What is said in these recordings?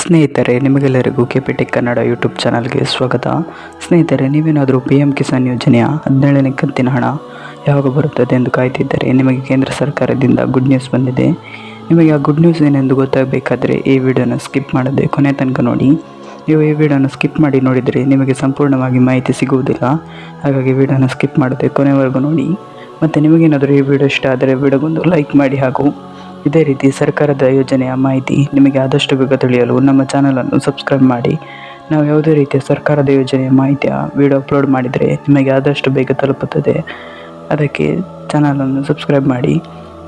ಸ್ನೇಹಿತರೆ, ನಿಮಗೆಲ್ಲರಿಗೂ ಕೆಪಿಟೆಕ್ ಕನ್ನಡ ಯೂಟ್ಯೂಬ್ ಚಾನಲ್ಗೆ ಸ್ವಾಗತ. ಸ್ನೇಹಿತರೆ, ನೀವೇನಾದರೂ PM ಕಿಸಾನ್ ಯೋಜನೆಯ 17ನೇ ಕಂತಿನ ಹಣ ಯಾವಾಗ ಬರುತ್ತದೆ ಎಂದು ಕಾಯ್ತಿದ್ದರೆ ನಿಮಗೆ ಕೇಂದ್ರ ಸರ್ಕಾರದಿಂದ ಗುಡ್ ನ್ಯೂಸ್ ಬಂದಿದೆ. ನಿಮಗೆ ಆ ಗುಡ್ ನ್ಯೂಸ್ ಏನೆಂದು ಗೊತ್ತಾಗಬೇಕಾದ್ರೆ ಈ ವಿಡಿಯೋನ ಸ್ಕಿಪ್ ಮಾಡದೆ ಕೊನೆ ತನಕ ನೋಡಿ. ನೀವು ಈ ವಿಡಿಯೋನ ಸ್ಕಿಪ್ ಮಾಡಿ ನೋಡಿದರೆ ನಿಮಗೆ ಸಂಪೂರ್ಣವಾಗಿ ಮಾಹಿತಿ ಸಿಗುವುದಿಲ್ಲ. ಹಾಗಾಗಿ ವಿಡಿಯೋನ ಸ್ಕಿಪ್ ಮಾಡದೆ ಕೊನೆವರೆಗೂ ನೋಡಿ. ಮತ್ತು ನಿಮಗೇನಾದರೂ ಈ ವಿಡಿಯೋ ಇಷ್ಟ ಆದರೆ ವಿಡಿಯೋಗೊಂದು ಲೈಕ್ ಮಾಡಿ, ಹಾಗೂ ಇದೇ ರೀತಿ ಸರ್ಕಾರದ ಯೋಜನೆಯ ಮಾಹಿತಿ ನಿಮಗೆ ಆದಷ್ಟು ಬೇಗ ತಿಳಿಯಲು ನಮ್ಮ ಚಾನಲನ್ನು ಸಬ್ಸ್ಕ್ರೈಬ್ ಮಾಡಿ. ನಾವು ಯಾವುದೇ ರೀತಿಯ ಸರ್ಕಾರದ ಯೋಜನೆಯ ಮಾಹಿತಿಯ ವಿಡಿಯೋ ಅಪ್ಲೋಡ್ ಮಾಡಿದರೆ ನಿಮಗೆ ಆದಷ್ಟು ಬೇಗ ತಲುಪುತ್ತದೆ. ಅದಕ್ಕೆ ಚಾನಲನ್ನು ಸಬ್ಸ್ಕ್ರೈಬ್ ಮಾಡಿ.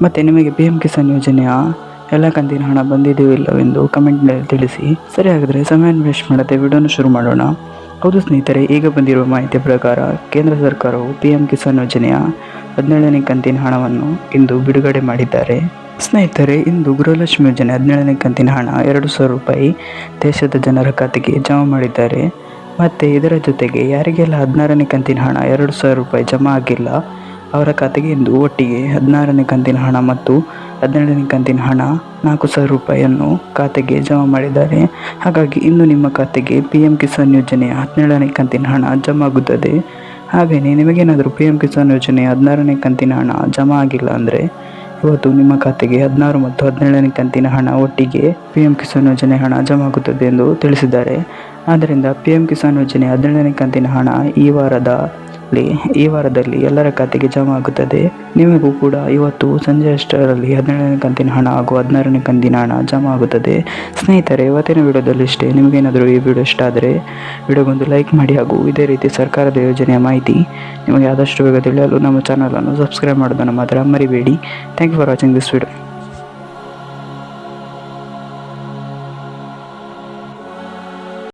ಮತ್ತು ನಿಮಗೆ PM ಕಿಸಾನ್ ಯೋಜನೆಯ ಎಲ್ಲ ಕಂತಿನ ಹಣ ಬಂದಿದೆಯೋ ಇಲ್ಲವೆಂದು ಕಮೆಂಟ್ನಲ್ಲಿ ತಿಳಿಸಿ. ಸರಿ, ಹಾಗಾದರೆ ಸಮಯ ವೇಸ್ಟ್ ಮಾಡದೆ ವಿಡಿಯೋನ ಶುರು ಮಾಡೋಣ. ಹೌದು ಸ್ನೇಹಿತರೆ, ಈಗ ಬಂದಿರುವ ಮಾಹಿತಿಯ ಪ್ರಕಾರ ಕೇಂದ್ರ ಸರ್ಕಾರವು PM ಕಿಸಾನ್ ಯೋಜನೆಯ 17ನೇ ಕಂತಿನ ಹಣವನ್ನು ಇಂದು ಬಿಡುಗಡೆ ಮಾಡಿದ್ದಾರೆ. ಸ್ನೇಹಿತರೆ, ಇಂದು ಗೃಹಲಕ್ಷ್ಮಿ ಯೋಜನೆ 17ನೇ ಕಂತಿನ ಹಣ 2,000 ರೂಪಾಯಿ ದೇಶದ ಜನರ ಖಾತೆಗೆ ಜಮಾ ಮಾಡಿದ್ದಾರೆ. ಮತ್ತು ಇದರ ಜೊತೆಗೆ ಯಾರಿಗೆಲ್ಲ 16ನೇ ಕಂತಿನ ಹಣ 2,000 ರೂಪಾಯಿ ಜಮಾ ಆಗಿಲ್ಲ ಅವರ ಖಾತೆಗೆ ಇಂದು ಒಟ್ಟಿಗೆ 16ನೇ ಕಂತಿನ ಹಣ ಮತ್ತು 17ನೇ ಕಂತಿನ ಹಣ 4,000 ರೂಪಾಯಿಯನ್ನು ಖಾತೆಗೆ ಜಮಾ ಮಾಡಿದ್ದಾರೆ. ಹಾಗಾಗಿ ಇಂದು ನಿಮ್ಮ ಖಾತೆಗೆ PM ಕಿಸಾನ್ ಯೋಜನೆಯ 17ನೇ ಕಂತಿನ ಹಣ ಜಮಾ ಆಗುತ್ತದೆ. ಹಾಗೆಯೇ ನಿಮಗೇನಾದರೂ PM ಕಿಸಾನ್ ಯೋಜನೆಯ 16ನೇ ಕಂತಿನ ಹಣ ಜಮಾ ಆಗಿಲ್ಲ ಅಂದರೆ ಇವತ್ತು ನಿಮ್ಮ ಖಾತೆಗೆ 16 ಮತ್ತು 17ನೇ ಕಂತಿನ ಹಣ ಒಟ್ಟಿಗೆ PM ಕಿಸಾನ್ ಯೋಜನೆ ಹಣ ಜಮಾ ಆಗುತ್ತದೆ ಎಂದು ತಿಳಿಸಿದ್ದಾರೆ. ಆದ್ದರಿಂದ PM ಕಿಸಾನ್ ಯೋಜನೆ 17ನೇ ಕಂತಿನ ಹಣ ಈ ವಾರದಲ್ಲಿ ಎಲ್ಲರ ಖಾತೆಗೆ ಜಮಾ ಆಗುತ್ತದೆ. ನಿಮಗೂ ಕೂಡ ಇವತ್ತು ಸಂಜೆ ಅಷ್ಟರಲ್ಲಿ 17ನೇ ಕಂತಿನ ಹಣ ಹಾಗೂ 16ನೇ ಕಂತಿನ ಹಣ ಜಮಾ ಆಗುತ್ತದೆ. ಸ್ನೇಹಿತರೆ, ಇವತ್ತಿನ ವಿಡಿಯೋದಲ್ಲಿ ಇಷ್ಟೇ. ನಿಮಗೇನಾದರೂ ಈ ವಿಡಿಯೋ ಇಷ್ಟ ಆದರೆ ವಿಡಿಯೋಗೊಂದು ಲೈಕ್ ಮಾಡಿ, ಹಾಗೂ ಇದೇ ರೀತಿ ಸರ್ಕಾರದ ಯೋಜನೆಯ ಮಾಹಿತಿ ನಿಮಗೆ ಆದಷ್ಟು ಬೇಗ ತಿಳಿಯಲು ನಮ್ಮ ಚಾನಲನ್ನು ಸಬ್ಸ್ಕ್ರೈಬ್ ಮಾಡೋದನ್ನು ಮಾತ್ರ ಮರಿಬೇಡಿ. Thank you for watching this video.